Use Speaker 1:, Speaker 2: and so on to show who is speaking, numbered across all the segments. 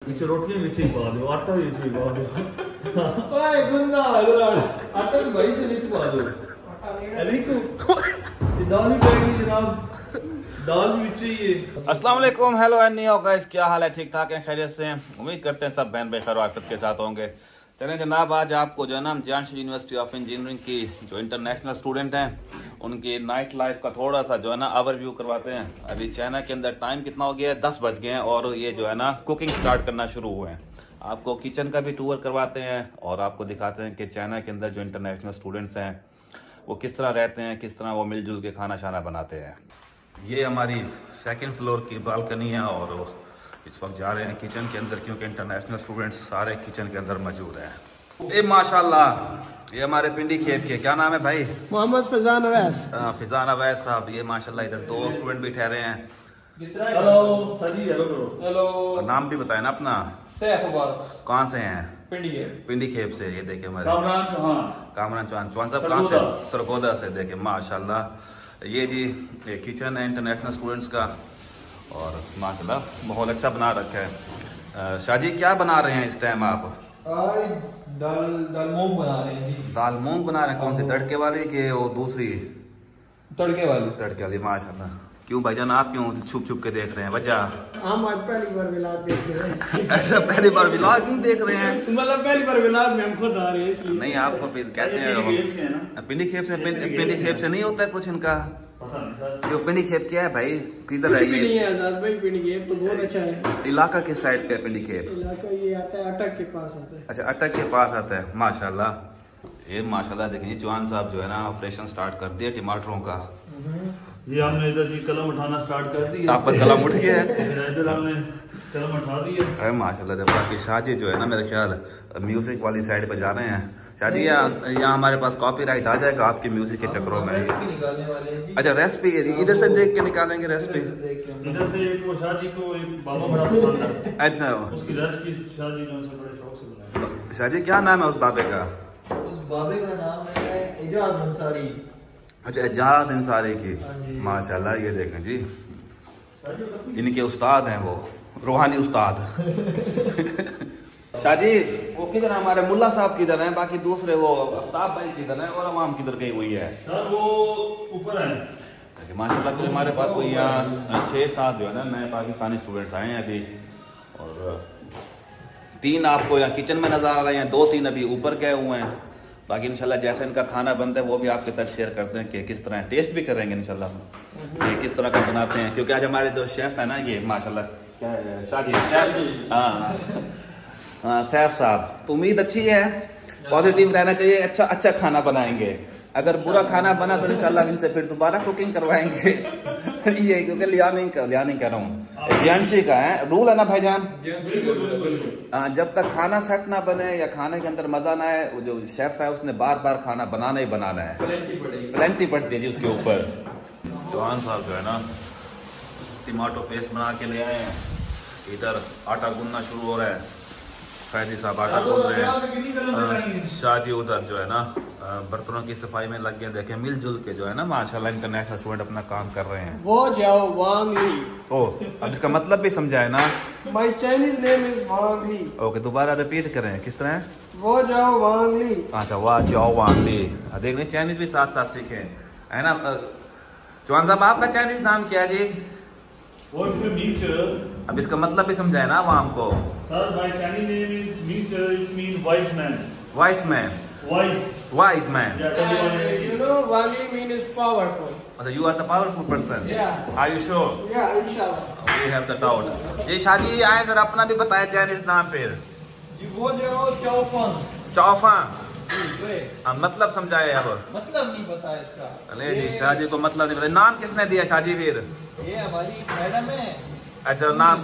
Speaker 1: नीचे रोटियां नीचे ही पा दो, आटा भी नीचे ही पा दो।
Speaker 2: ओए गुंडा इधर आटा भी भाई से नीचे पा दो।
Speaker 1: अरे को दाल भी पड़ेगी जनाब, दाल भी नीचे ही है।
Speaker 3: अस्सलाम वालेकुम, हेलो एंड नियो गाइस, क्या हाल है? ठीक ठाक है, खैरियत से हैं? उम्मीद करते हैं सब बहन बेखैर आफियत के साथ होंगे। चलें जनाब, आज आपको जो है ना जांशी यूनिवर्सिटी ऑफ इंजीनियरिंग की जो इंटरनेशनल स्टूडेंट हैं उनकी नाइट लाइफ का थोड़ा सा जो है ना ओवरव्यू करवाते हैं। अभी चाइना के अंदर टाइम कितना हो गया है? 10 बज गए हैं और ये जो है ना कुकिंग स्टार्ट करना शुरू हुए हैं। आपको किचन का भी टूर करवाते हैं और आपको दिखाते हैं कि चाइना के अंदर जो इंटरनेशनल स्टूडेंट्स हैं वो किस तरह रहते हैं, किस तरह वो मिलजुल के खाना शाना बनाते हैं। ये हमारी सेकंड फ्लोर की बालकनी है और इस वक्त जा रहे हैं किचन के अंदर क्योंकि इंटरनेशनल स्टूडेंट्स सारे किचन के अंदर मौजूद हैं। ए माशाल्लाह, ये हमारे पिंडी खेत के, क्या नाम है भाई?
Speaker 2: मोहम्मद फिजान अवैस।
Speaker 3: फिजान अवैस साहब, ये माशाल्लाह इधर 2 स्टूडेंट भी ठहरे हैं।
Speaker 1: हेलो सर जी, हेलो करो।
Speaker 2: हेलो,
Speaker 3: नाम भी बताए ना अपना।
Speaker 2: सैफ मुबारक।
Speaker 3: कौन से हैं?
Speaker 2: पिंडी
Speaker 3: खेप से। ये देखे हमारे
Speaker 1: कामरान चौहान।
Speaker 3: कामरान चौहान साहब कहाँ से? सरगोदा से। देखे माशाल्लाह, ये जी ये किचन है इंटरनेशनल स्टूडेंट्स का और माशाल्लाह माहौल अच्छा बना रखा है। शाहजी, क्या बना रहे हैं इस टाइम आप?
Speaker 2: दाल मूंग बना रहे हैं जी।
Speaker 3: दाल मूंग बना रहे हैं? कौन सी, तड़के वाली के वो दूसरी?
Speaker 2: तड़के वाली।
Speaker 3: माशाल्लाह। क्यों भाईजान, आप क्यों छुप छुप के देख रहे हैं? वजह?
Speaker 2: हम आज पहली बार व्लॉग देख रहे हैं।
Speaker 3: अच्छा, पहली बार व्लॉग नहीं देख रहे हैं?
Speaker 2: मतलब पहली बार व्लॉग में हम खुद आ रहे हैं इसलिए।
Speaker 3: नहीं, आपको कहते हैं पिंडी खेप से। पिंडी खेप से नहीं होता है कुछ इनका? जो पिंडी खेप क्या है भाई, किधर है ये?
Speaker 2: नहीं है आजाद भाई, पिंडी खेप तो बहुत अच्छा है।
Speaker 3: इलाका किस साइड पे है पिंडी खेप?
Speaker 2: इलाका ये आता है अटक के पास आता है।
Speaker 3: अच्छा, अटक के पास आता है। माशाल्लाह, ये माशाल्लाह देखें चौहान साहब जो है ना ऑपरेशन स्टार्ट कर दिया टमाटरों का।
Speaker 1: ये हमने इधर जी कलम उठाना स्टार्ट कर दिया।
Speaker 3: आपका कलम उठ गया है?
Speaker 1: इधर हमने कलम उठा दिया।
Speaker 3: अरे माशाल्लाह, जब बाकी शाहजी जो है ना मेरे ख्याल म्यूजिक वाली साइड पे जा रहे हैं। शाहजी, यहाँ हमारे पास कॉपीराइट आ जाएगा आपके म्यूजिक के चक्करों में। अच्छा, रेसिपी इधर से देख के निकालेंगे रेसिपी।
Speaker 1: इधर से एक वो शाहजी को एक बाबा बड़ा पसंद है।
Speaker 3: अच्छा,
Speaker 1: उसकी रेसिपी शाहजी जो है बड़े शौक से बनाई।
Speaker 3: शाहजी, क्या नाम है उस बाबे का?
Speaker 4: उस बाबे का नाम है एजाज अंसारी।
Speaker 3: अच्छा, एजाज अंसारी की। माशाल्लाह, ये देखें जी इनके उस्ताद हैं, वो रूहानी उस्ताद। शाहजी, वो किधर है? हमारे मुल्ला साहब किधर हैं? बाकी दूसरे वो आफ्ताब भाई किधर हैं और अवाम किधर गई हुई है?
Speaker 1: सर वो ऊपर है।
Speaker 3: माशाल्लाह, तो हमारे पास कोई यहाँ 6-7 जो है ना नए पाकिस्तानी स्टूडेंट्स आए हैं अभी और 3 आपको यहाँ किचन में नजर आ रहे हैं, 2-3 अभी ऊपर गए हुए हैं। बाकी इंशाल्लाह जैसे इनका खाना बनता है वो भी आपके साथ शेयर करते हैं कि किस तरह टेस्ट भी करेंगे इंशाल्लाह ये किस तरह का बनाते हैं। क्योंकि आज हमारे जो शेफ है ना, ये माशाल्लाह क्या है शाहजी, हाँ सैफ साहब, तो उम्मीद अच्छी है, पॉजिटिव रहना चाहिए, अच्छा खाना बनाएंगे। अगर बुरा खाना बना तो इंशाल्लाह इनसे फिर दोबारा कुकिंग करवाएंगे। ये क्योंकि लियानिंग कह रहा हूँ, जांशी का है रूल है ना भाईजान। जब तक खाना सेट ना बने या खाने के अंदर मजा ना आए, वो जो शेफ है उसने बार बार खाना बनाना ही बनाना है, प्लेंटी पड़ती है जी उसके ऊपर। चौहान साहब जो है ना टमाटो पेस्ट बना के ले आए हैं, इधर आटा गूंदना शुरू हो रहा है। फैजी साहब आटा गूंद रहे हैं, शाहजी उधर जो है ना बर्तनों की सफाई में लग गए। देखें मिलजुल के जो है ना माशाल्लाह इंटरनेशनल स्टूडेंट अपना काम कर रहे हैं।
Speaker 2: वो जाओ वांग ली।
Speaker 3: ओह, अब इसका मतलब भी समझाए ना।
Speaker 2: My Chinese name is Wang Li.
Speaker 3: Okay, दोबारा रिपीट करें, किस तरह?
Speaker 2: वो जाओ वांग ली।
Speaker 3: अच्छा, वाह जाओ वांग ली। देख रहे चाइनीज भी साथ साथ सीखे है ना। चौहान साहब, आपका चाइनीज नाम क्या है जी? अब इसका मतलब भी समझाए ना आवाम को।
Speaker 1: Sir my Chinese name is meter, it mean wise man.
Speaker 3: Wise man? Wise man.
Speaker 2: You know, Wang Li mean is powerful.
Speaker 3: So you are the powerful person.
Speaker 2: Yeah.
Speaker 3: Are you sure?
Speaker 2: Yeah, inshallah.
Speaker 3: We have the doubt. जी शाहजी आए जरा अपना भी बताया Chinese नाम फिर।
Speaker 2: जी वो जाओ चौफान।
Speaker 3: चौफान, मतलब समझाए अब।
Speaker 2: मतलब नहीं पता इसका।
Speaker 3: अरे जी शाहजी को मतलब नहीं पता। नाम किसने दिया शाहजी फिर?
Speaker 2: ये हमारी मैडम है।
Speaker 3: अच्छा, नाम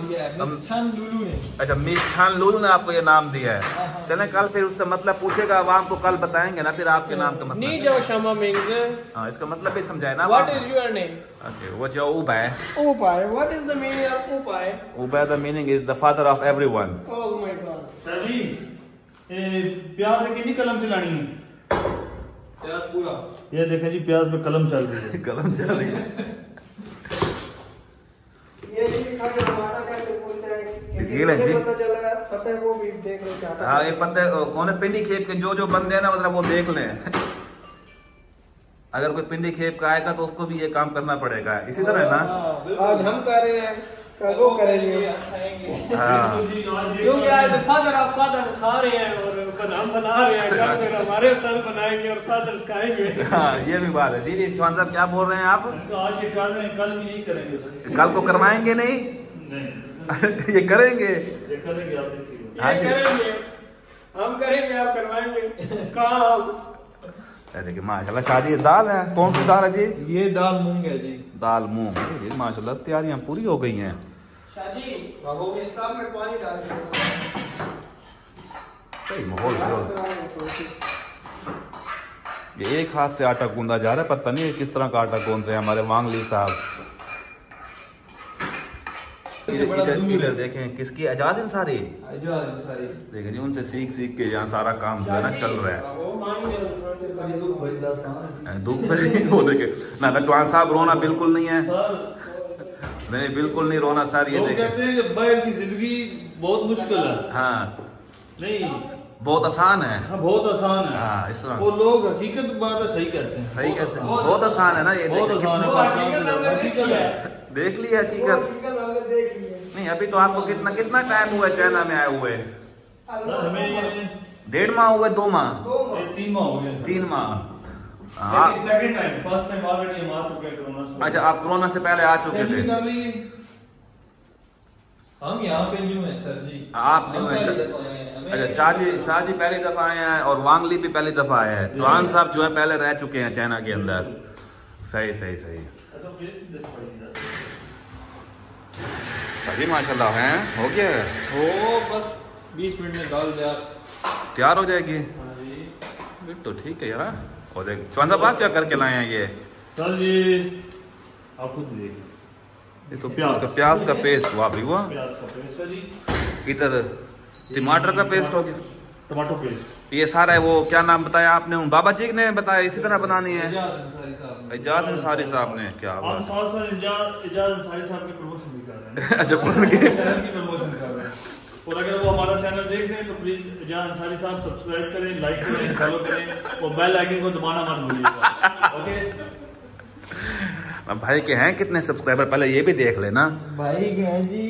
Speaker 2: छान लुलू ने।
Speaker 3: अच्छा, मिस छान लुलू ने आपको ये नाम दिया है। चलें कल फिर उससे मतलब पूछेगा आवाम को, कल बताएंगे ना फिर आपके नाम का मतलब।
Speaker 2: नहीं जाओ शमा मेंगे।
Speaker 3: हाँ, इसका मतलब भी समझाए ना।
Speaker 2: What is your name?
Speaker 3: Okay, वो जो उबाय।
Speaker 2: उबाय, what is the meaning of उबाय?
Speaker 3: उबाय the meaning is the father of everyone.
Speaker 2: Oh my God.
Speaker 1: Sir जी, प्याज कितनी कलम चलानी है?
Speaker 2: प्याज पूरा।
Speaker 1: ये देखें जी, प्याज पे कलम चल रही है।
Speaker 3: कलम चल रही है।
Speaker 2: ये नहीं लिखा कि टमाटर कैसे बोलते हैं।
Speaker 3: ये ले जी।
Speaker 2: पता चला फतेह को भी देख लो क्या।
Speaker 3: हाँ ये फतेह कौन है, पिंडी खेप के जो बंदे हैं ना मतलब वो देख लें। अगर कोई पिंडी खेप का आएगा तो उसको भी ये काम करना पड़ेगा, इसी तरह ना।
Speaker 2: आज हम कर रहे हैं, कल वो करेंगे।
Speaker 3: हाँ
Speaker 1: क्योंकि आज फादर आप फादर खा रहे हैं और हम बना रहे हैं, कल फिर हमारे सर बनाएंगे और फादर खाएंगे।
Speaker 3: हाँ ये भी बात है। जी जी चौहान साहब क्या बोल रहे हैं आप?
Speaker 1: तो आज ये कर रहे हैं, कल भी यही करेंगे सर।
Speaker 3: कल को करवाएंगे नहीं?
Speaker 1: नहीं
Speaker 3: ये करेंगे,
Speaker 1: ये करेंगे, आप देखिए।
Speaker 3: हाँ
Speaker 2: ये
Speaker 3: जी।
Speaker 2: करेंगे, हम करेंगे, आप करवाएंगे काम।
Speaker 3: देखिए माशाल्लाह शादी ये दाल है, कौन सी दाल है जी?
Speaker 2: ये दाल मूंग है जी।
Speaker 3: दाल मूंग। ये माशाल्लाह तैयारियां पूरी हो गई हैं।
Speaker 2: शाजी बाबू इस कप में पानी डाल दो।
Speaker 3: सही माहौल है। ये एक हाथ से आटा गूंदा जा रहा है, पता नहीं किस तरह का आटा गूंद रहे हैं हमारे वांगली साहब। इधर देखें किसकी, एजाज अंसारी। देखें जी उनसे सीख सीख के यहाँ सारा काम जो है ना चल रहा है। दुख भरी वो देखे ना चौहान साहब, रोना बिल्कुल नहीं है। नहीं बिल्कुल नहीं रोना सर। ये देखें
Speaker 1: कहते हैं कि बाहर की जिंदगी बहुत मुश्किल है।
Speaker 3: हाँ
Speaker 1: नहीं
Speaker 3: बहुत आसान है।
Speaker 1: हाँ बहुत आसान है।
Speaker 3: हाँ इस तरह
Speaker 1: वो लोग हकीकत बात है, सही कहते हैं।
Speaker 3: सही कहते हैं, बहुत आसान है ना ये।
Speaker 1: बहुत आसान है, हकीकत है।
Speaker 3: देख लिया हकीकत। नहीं अभी तो आपको कितना कितना टाइम हुआ है चाइना में आए हुए?
Speaker 1: हमें
Speaker 3: 1.5 माह हुए, 2 माह,
Speaker 1: 3 माह हो गए।
Speaker 3: 3 माह। हाँ
Speaker 1: second time, first time already हम आ चुके हैं कोरोना से।
Speaker 3: अच्छा आप कोरोना से पहले आ चुके थे?
Speaker 2: हम यहाँ पे न्यू हैं सर जी।
Speaker 3: आप न्यू हैं? अच्छा शाहजी पहली दफा आए हैं और वांगली भी पहली दफा आए हैं। चौहान साहब जो है पहले रह चुके हैं चाइना के अंदर। सही सही सही। अभी माशाल्लाह हैं, हो गया है?
Speaker 2: वो बस 20 मिनट में डाल दिया,
Speaker 3: तैयार हो जाएगी फिर तो ठीक है यार। हो जाएगी। चौहान साहब आप क्या करके लाए हैं ये?
Speaker 1: सर ये आप खुद देखिए,
Speaker 3: ये तो प्याज का पेस्ट हुआ भी हुआ।
Speaker 1: प्याज का पेस्ट है जी।
Speaker 3: इधर टमाटर का पेस्ट हो गया,
Speaker 1: टमाटो पेस्ट।
Speaker 3: ये सारा है। वो क्या नाम बताया आपने? उन बाबा जी ने बताया इसी तरह बनानी है। एजाज अंसारी साहब ने। क्या
Speaker 1: हम
Speaker 3: बात।
Speaker 1: साथ साथ एजाज अंसारी साहब की प्रमोशन भी कर रहे हैं।
Speaker 3: अच्छा
Speaker 1: चैनल की प्रमोशन कर रहे हैं। और अगर वो हमारा चैनल देख रहे हैं तो प्लीज एजाज अंसारी साहब सब्सक्राइब करें, लाइक करें, फॉलो करें और बेल आइकन को दबाना मत भूलिएगा। ओके
Speaker 3: भाई के हैं कितने सब्सक्राइबर पहले ये भी देख लेना।
Speaker 4: भाई के हैं जी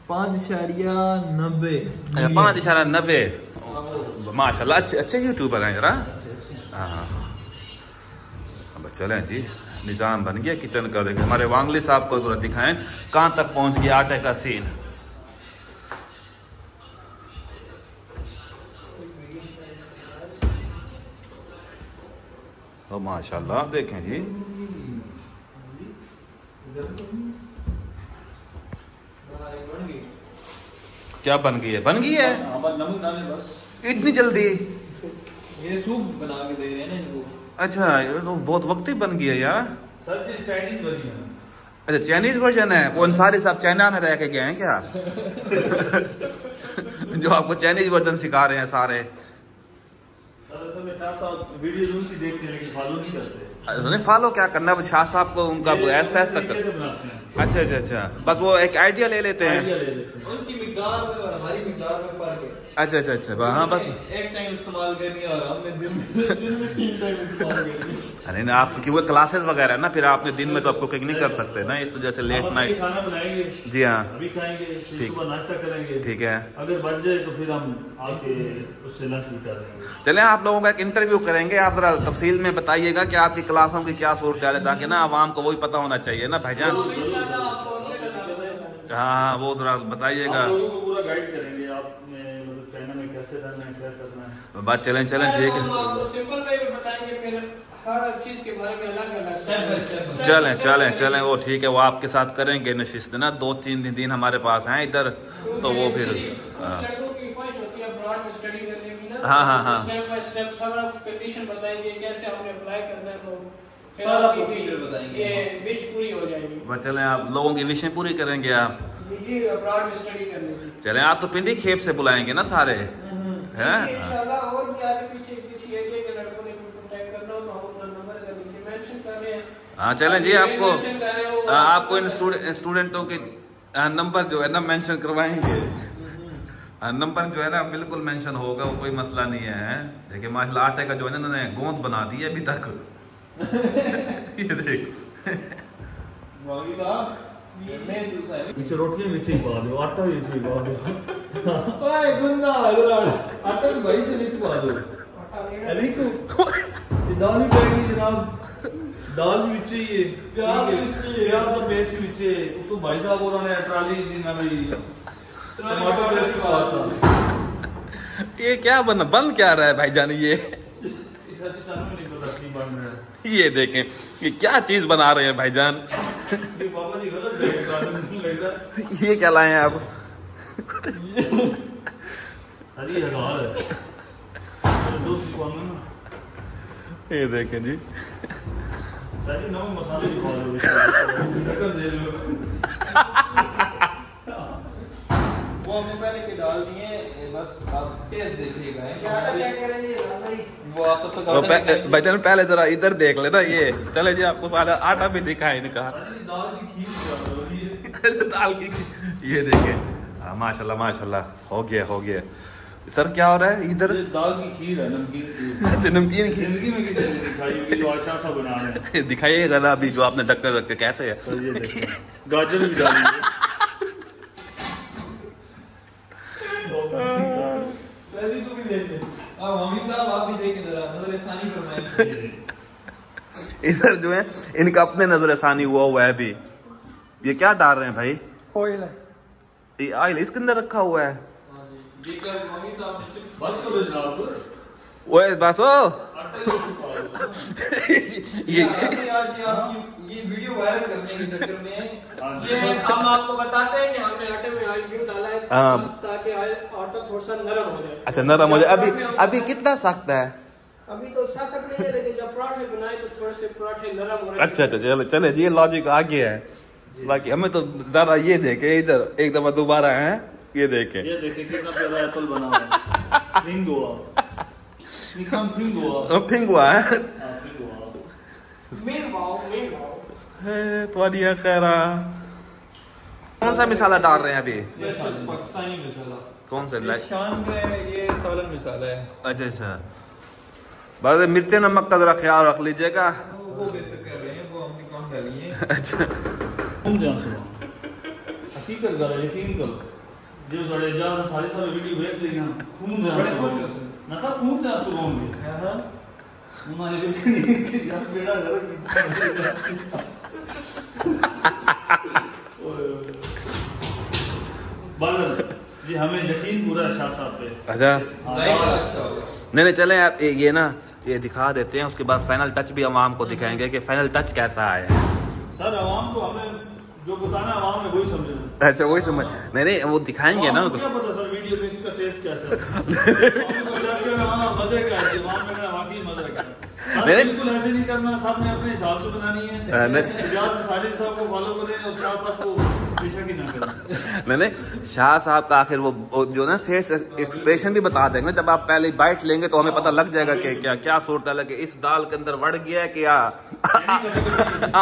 Speaker 4: 5.90।
Speaker 3: 5.90। माशाल्लाह अच्छे यूट्यूबर हैं जरा। हाँ अब चलें जी, निजाम बन गया किचन का। देखें हमारे वांगली साहब को जरा दिखाएं कहाँ तक पहुँच गया आटे का सीन। तो माशाल्लाह देखें जी। क्या बन गई है? बन गई है?
Speaker 2: नमक डालें बस।
Speaker 3: इतनी जल्दी?
Speaker 2: ये सूप बना के दे रहे हैं ना इनको।
Speaker 3: अच्छा ये तो बहुत वक्त ही बन गई है यार।
Speaker 1: सर जी चाइनीज वर्जन है।
Speaker 3: अच्छा चाइनीज वर्जन है। वो अंसारी साहब चाइना में रह के गए हैं क्या? जो आपको चाइनीज वर्जन सिखा रहे हैं सारे।
Speaker 1: असल में शाह साहब वीडियो उनकी देखते हैं लेकिन फॉलो नहीं करते।
Speaker 3: नहीं फॉलो क्या करना, शाह साहब को उनका ऐसा ऐसा
Speaker 1: कैसे बनाते हैं।
Speaker 3: अच्छा अच्छा अच्छा, बस वो एक आइडिया ले लेते हैं।
Speaker 1: आइडिया ले लेते हैं।
Speaker 4: उनकी मिकदार में और हमारी मिकदार में फर्क है।
Speaker 3: अच्छा अच्छा अच्छा हाँ बस।
Speaker 2: एक टाइम इस्तेमाल करनी है और हमने दिन में 3 टाइम इस्तेमाल करनी है।
Speaker 3: अरे ना आप क्योंकि क्लासेस वगैरह ना, फिर आपने दिन में तो आपको कुकिंग नहीं कर सकते ना, इस वजह से लेट
Speaker 1: हम
Speaker 3: नाइट।
Speaker 1: खाना बनाएंगे
Speaker 3: जी हाँ
Speaker 1: अभी खाएंगे, फिर
Speaker 3: ठीक।
Speaker 1: सुबह नाश्ता करेंगे।
Speaker 3: ठीक है।
Speaker 1: अगर बच जाए तो फिर हम आके उससे लंच भी कर देंगे।
Speaker 3: चले आप लोगों का एक इंटरव्यू करेंगे, आप जरा तफसील में बताइएगा कि आपकी क्लासों की क्या सूरत है, ताकि ना आवाम को वही पता होना चाहिए ना भाईजान। हाँ वो जरा बताइएगा।
Speaker 1: आप लोगों को पूरा गाइड करेंगे, आपने मतलब चाइना में कैसे रहना है, क्या करना है।
Speaker 3: बात चलें चलें ठीक है।
Speaker 2: आपको सिंपल वे में बताएंगे, फिर हर चीज के बारे में अलग-अलग
Speaker 3: चलें चलें चलें वो ठीक है, वो आपके साथ करेंगे नशिस्त ना। 2-3 दिन हमारे पास हैं इधर, तो वो फिर
Speaker 2: लड़कों की ख्वाहिश होती है अब्रॉड में स्टडी करने की ना।
Speaker 3: हाँ, हाँ, हाँ।
Speaker 2: स्टेप बाय स्टेप सारा कंडीशन बताएंगे, कैसे आपने अप्लाई करना है, तो फिर
Speaker 4: सारा
Speaker 2: आपकी
Speaker 4: procedure बताएंगे।
Speaker 2: ये विश पूरी हो जाएगी।
Speaker 3: बस चलें, आप लोगों की विशें पूरी करेंगे आप।
Speaker 2: जी अब्रॉड में स्टडी करने की।
Speaker 3: चलें आप तो पिंडी खेप से बुलाएंगे ना सारे, हैं?
Speaker 2: इंशाल्लाह और भी आगे पीछे किसी एरिया के लड़कों ने कांटेक्ट करना हो तो हम अपना नंबर इधर नीचे मेंशन कर रहे हैं।
Speaker 3: हाँ चलें जी, आपको
Speaker 2: मेंशन कर रहे हो।
Speaker 3: आपको इन स्टूडेंटों के नंबर जो है ना मेंशन करवाएंगे, नंबर जो है ना बिल्कुल मेंशन होगा, वो कोई मसला नहीं है। देखिए माशाल्लाह आटे का जो है ना इन्होंने गोंद बना दी है अभी तक। ये देख
Speaker 1: पीछे रोटियां नीचे ही पा दो, आटा भी नीचे ही पा दो।
Speaker 2: ओए गुंडा आटा भी बड़ी से नीचे पा दो।
Speaker 1: अभी तो ये दाल भी पड़ेगी जनाब, दाल भी नीचे ही है, प्याज भी नीचे है, प्याज का पेस्ट भी नीचे है। तो भाई साहब उन्होंने ट्राली दी ना भाई, टमाटर पेस्ट का आता।
Speaker 3: ये क्या बन क्या रहा है भाईजान? ये
Speaker 1: इस हद नहीं पता की बन रहा है।
Speaker 3: ये देखें ये क्या चीज बना रहे हैं भाईजान।
Speaker 1: ये बाबा जी गलत लगता है।
Speaker 3: ये क्या लाए हैं आप?
Speaker 1: सारी हलाल है। दोस्त कौन है ना?
Speaker 3: ये देखें जी,
Speaker 1: ताकि नमक मसाले भी खा लो, टक्कर दे लो।
Speaker 2: वो हमने पहले के डाल दिए, बस आप टेस्ट देखिएगा। ये आटा क्या करेंगे भाई? वो आप तो
Speaker 3: भाईजान पहले जरा इधर देख लेना। ये चले जी आपको सारा आटा भी दिखाए इनका।
Speaker 1: दाल की खीर
Speaker 3: दाल की ये देखें, हाँ माशाल्लाह माशाल्लाह, हो गया। सर क्या हो रहा है इधर?
Speaker 1: दाल की खीर है, नमकीन की।
Speaker 3: अच्छा नमकीन की
Speaker 1: जिंदगी में किसी ने दिखाई होगी जो आशा सा बना रहे हैं।
Speaker 3: दिखाइएगा ना अभी जो आपने ढक्कन रख के कैसे है।
Speaker 1: सर ये देखिए गाजर भी डाली है।
Speaker 2: को भी लेते। अब मम्मी साहब आप भी देखें जरा, नजरसानी फरमाएं।
Speaker 3: इधर जो है इनका अपने नजरसानी हुआ है अभी। ये क्या डाल रहे हैं भाई?
Speaker 2: ऑयल है।
Speaker 3: ये ऑयल इसके अंदर रखा हुआ है।
Speaker 2: ये क्या मम्मी साहब ने
Speaker 1: बस करो जनाब,
Speaker 3: ओए बस ओ
Speaker 2: ये आज ये वीडियो वायरल करने के चक्कर में ये हम आपको बताते हैं कि हमने आटे में ऑयल क्यों डाला है, ताकि आटा थोड़ा सा नरम हो जाए।
Speaker 3: अच्छा नरम हो जाए। अभी कितना सख्त है?
Speaker 2: अभी तो सख्त नहीं है, लेकिन जब पराठे बनाए तो थोड़े से पराठे नरम हो रहे हैं।
Speaker 3: अच्छा चले जी, ये लॉजिक आ गया है। बाकी हमें तो जरा ये देखे इधर एक दफा दोबारा है, ये देखे
Speaker 1: कितना प्यारा एप्पल बना हुआ है। फिंग हुआ
Speaker 3: है। थोड़ी खैरा। कौन सा मसाला डाल रहे हैं अभी?
Speaker 2: पाकिस्तानी मसाला।
Speaker 3: कौन सा?
Speaker 4: शान में ये सालन मसाला है।
Speaker 3: अच्छा बस मिर्ची नमक का जरा ख्याल रख लीजिएगा।
Speaker 4: वो बेहतर कर रहे हैं, वो हमने कौन डाली है।
Speaker 3: अच्छा
Speaker 1: हकीकत करो, यकीन करो, जो बड़े जान सारी वीडियो देख रही हैं, खून ना सब खून जा सुनोगे। हां उन्होंने देखनी कि यार बेड़ा घर की बादल जी, हमें यकीन पूरा है शाह साहब पे।
Speaker 3: अच्छा नहीं चले आप ये ना ये दिखा देते हैं, उसके बाद फाइनल टच भी आवाम को दिखाएंगे कि फाइनल टच कैसा आया है।
Speaker 1: सर आवाम को हमें जो बताना आवाम है वही समझे।
Speaker 3: अच्छा वही समझ नहीं वो दिखाएंगे ना।
Speaker 1: क्या पता सर वीडियो में इसका टेस्ट कैसा है। मजे का है, वाकई मजा का। बिल्कुल ऐसे नहीं करना, सब ने अपने हिसाब से बनानी है। साजिद साहब को फॉलो करें और शाह साहब को बेशक ही ना करें।
Speaker 3: नहीं शाह साहब का आखिर वो जो ना फेस एक्सप्रेशन भी बता देंगे। जब आप पहले बाइट लेंगे तो हमें पता लग जाएगा कि क्या सूरत है कि इस दाल के अंदर बढ़ गया है क्या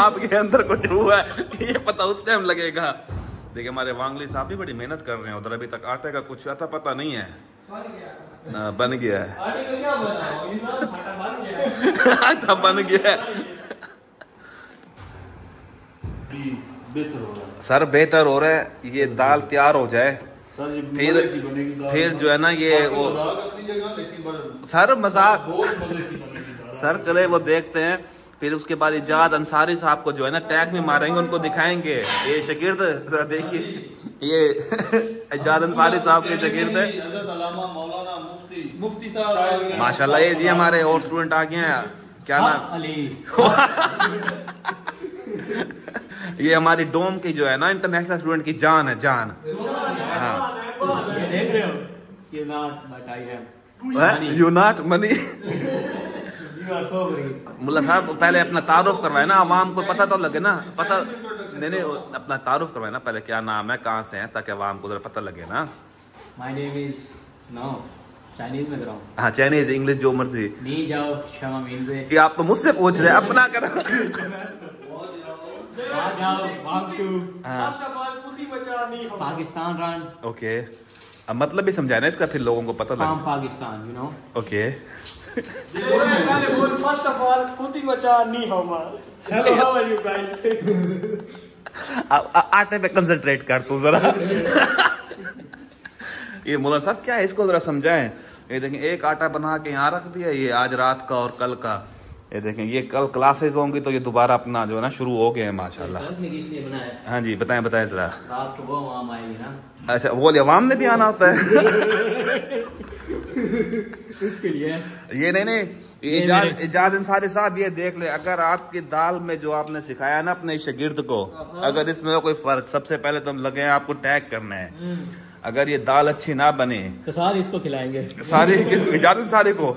Speaker 3: आपके अंदर कुछ हुआ है, ये पता उस टाइम लगेगा। देखिए हमारे वांगली साहब भी बड़ी मेहनत कर रहे हैं उधर, अभी तक आटे का कुछ आता पता नहीं है। बन गया है आटा बन गया है।
Speaker 1: बेहतर हो रहा है
Speaker 3: सर, बेहतर हो रहा है। ये दाल तैयार हो जाए फिर जो है ना ये वो सर मजाक सर चले वो देखते हैं। फिर उसके बाद इजाद अंसारी साहब को जो है ना टैग में मारेंगे, उनको दिखाएंगे। ये शागिर्द देखिए, ये इजाद अंसारी साहब के शागिर्द है
Speaker 2: मुफ्ती साहब
Speaker 3: माशाल्लाह। ये जी हमारे और स्टूडेंट आ गए हैं, क्या नाम ये हमारी डोम की जो है ना इंटरनेशनल स्टूडेंट की जान है, जान। हाँ
Speaker 2: देख रहे हो,
Speaker 3: यू नॉट मनी। मुल्ला साहब पहले अपना तारुफ करवाए ना, आवाम को पता तो लगे ना। पता नहीं अपना तारुफ करवाए ना पहले, क्या नाम है, कहाँ से है, ताकि आवाम को पता लगे ना।
Speaker 5: My name is no Chinese में कराऊं।
Speaker 3: हाँ चाइनीज इंग्लिश जो मर्जी।
Speaker 5: नहीं जाओ क्षमा मीन से।
Speaker 3: ये आप तो मुझसे पूछ रहे हैं, अपना करो।
Speaker 5: जाओ वांग टू
Speaker 2: पाकिस्तान रन।
Speaker 3: ओके अब मतलब भी समझाना इसका, फिर लोगों को पता
Speaker 5: From
Speaker 3: लगे।
Speaker 5: Pakistan, you know.
Speaker 3: ओके
Speaker 2: पहले बोल फर्स्ट ऑफ ऑल कुती मचा नी हो मा hello how are you guys
Speaker 3: आटे पे कंसंट्रेट कर तू जरा। ये मौलाना साहब क्या है, इसको जरा समझाएं। ये देखें एक आटा बना के यहाँ रख दिया, ये आज रात का और कल का। ये देखें ये कल क्लासेस होंगी तो ये दोबारा अपना जो है ना शुरू हो गए हैं माशाल्लाह।
Speaker 5: उसने किस लिए बनाया?
Speaker 3: हाँ जी बताएं बताएं जरा।
Speaker 5: रात को वो आम आएगी ना,
Speaker 3: अच्छा वो अवाम ने भी आना होता है।
Speaker 5: उसके लिए।
Speaker 3: ये नहीं इजाज अंसारी साहब ये देख ले, अगर आपकी दाल में जो आपने सिखाया ना अपने शागिर्द को, अगर इसमें कोई फर्क, सबसे पहले तो हम लगे हैं आपको टैग करना है। अगर ये दाल अच्छी ना बने
Speaker 5: तो सारे इसको खिलाएंगे।
Speaker 3: सारी किसको? इजाज अंसारी को।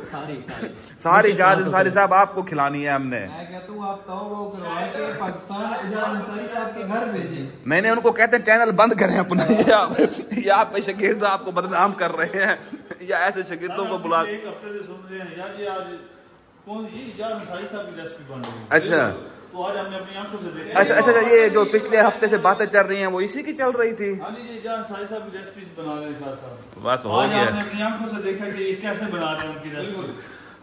Speaker 3: सारी इजाज अंसारी साहब आपको खिलानी है हमने।
Speaker 4: मैं कहता हूँ आप तौबा करवा के पाकिस्तान इजाज अंसारी साहब के घर भेजें।
Speaker 3: नहीं उनको कहते हैं चैनल बंद करें अपना। ये आप शागिर्द आपको बदनाम कर रहे हैं, या ऐसे शागिर्दों को बुला।
Speaker 1: एक हफ्ते से सुन रहे हैं यार जी, आज कौन ये इजाज अंसारी साहब की रेसिपी बन रही है।
Speaker 3: अच्छा
Speaker 1: तो आज हमने अपनी आंखों से देखा।
Speaker 3: अच्छा ये जो पिछले हफ्ते से बातें चल रही हैं वो इसी की चल रही थी।
Speaker 1: हाँ जी जी, इजाज अंसारी साहब की रेसिपी बना रहे हैं साहब।
Speaker 3: बस हो
Speaker 1: आज
Speaker 3: गया।
Speaker 1: हमने अपनी आंखों से देखा कि ये कैसे बना रहे हैं उनकी रेसिपी।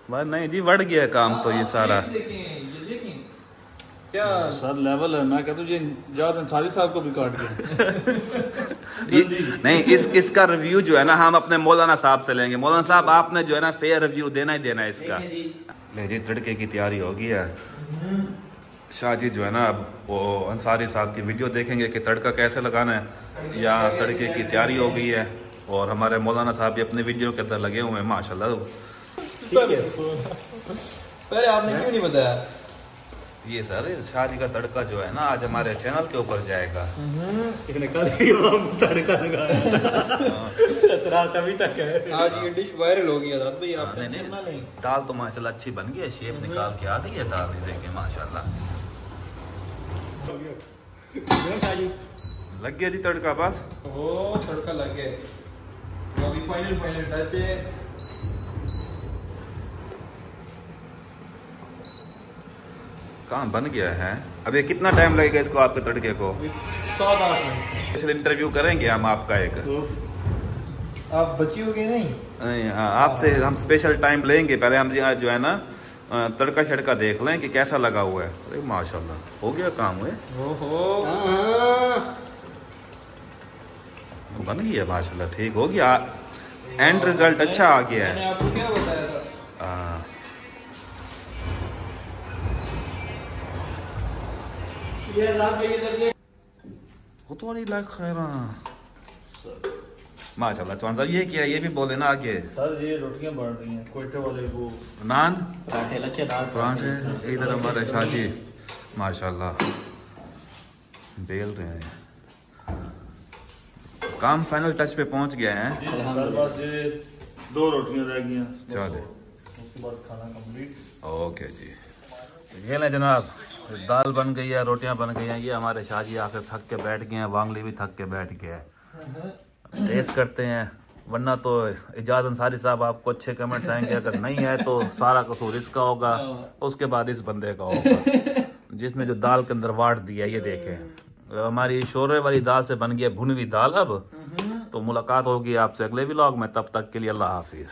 Speaker 3: बस नहीं जी बढ़ गया काम तो ये सारा।
Speaker 4: ये देखें
Speaker 1: क्या सर लेवल है, मैं कहता हूँ ये इजाज अंसारी साहब को भी काट दिया।
Speaker 3: नहीं इसका रिव्यू जो है ना हम अपने मौलाना साहब से लेंगे। मौलाना साहब आपने जो है ना फेयर रिव्यू देना ही देना है इसका। ले जी तड़के की तैयारी हो गई है। शाहजी जो है ना अब वो अंसारी साहब की वीडियो देखेंगे कि तड़का कैसे लगाना है, या तड़के की तैयारी हो गई है। और हमारे मौलाना साहब भी अपने वीडियो के अंदर लगे हुए हैं माशाल्लाह।
Speaker 4: पहले आपने क्यों नहीं बताया?
Speaker 3: ये सर शादी का तड़का जो है ना आज हमारे चैनल के ऊपर जाएगा।
Speaker 5: तड़का लगाया अभी तक है।
Speaker 4: आज ये डिश वायरल हो गया था भाई। आप
Speaker 3: नहीं दाल तो माशाल्लाह अच्छी बन गई है, शेप निकाल के आ गई है दाल। देखिए माशाल्लाह लग गया जी तड़का। बस
Speaker 4: ओ तड़का लग गया। अभी फाइनल टच है।
Speaker 3: कहाँ बन गया है। अब ये कितना टाइम लगेगा इसको आपके तड़के को?
Speaker 1: 7-8 मिनट।
Speaker 3: स्पेशल इंटरव्यू करेंगे हम आपका एक।
Speaker 4: आप बची हो गए नहीं?
Speaker 3: नहीं, आपसे हम स्पेशल टाइम लेंगे। पहले हम यहाँ जो है ना तड़का शड़का देख लें कि कैसा लगा हुआ है। अरे माशाल्लाह हो गया काम है। बन गया माशाल्लाह, ठीक हो गया। एंड रिजल्ट अच्छा आ गया है।
Speaker 4: मैंने आपको क्या बताया था?
Speaker 3: वो तो नहीं लग खैरा माशाल्लाह। चौहान साहब ये क्या, ये भी बोले ना आगे।
Speaker 1: सर ये रोटियां बन रही हैं कोयटे वाले वो
Speaker 3: नान
Speaker 5: पराठे लच्छेदार
Speaker 3: पराठे। इधर हमारे शाहजी माशाल्लाह बेल रहे हैं। काम फाइनल टच पे पहुंच गया है।
Speaker 1: सर बस ये 2 रोटियां रह गई हैं।
Speaker 3: चले
Speaker 1: उसके बाद खाना कंप्लीट।
Speaker 3: ओके जी। ये ले जनाब दाल बन गई है, रोटियां बन गई हैं। ये हमारे शाहजी आकर थक के बैठ गए हैं, वांगली भी थक के बैठ गया है। टेस्ट करते हैं, वरना तो इजाज अंसारी साहब आपको अच्छे कमेंट्स आएंगे। अगर नहीं है तो सारा कसूर इसका होगा, उसके बाद इस बंदे का होगा जिसने जो दाल के अंदर वाट दिया। ये देखें हमारी शोरवे वाली दाल से बन गई भुनी हुई दाल। अब तो मुलाकात होगी आपसे अगले व्लॉग में, तब तक के लिए अल्लाह हाफिज।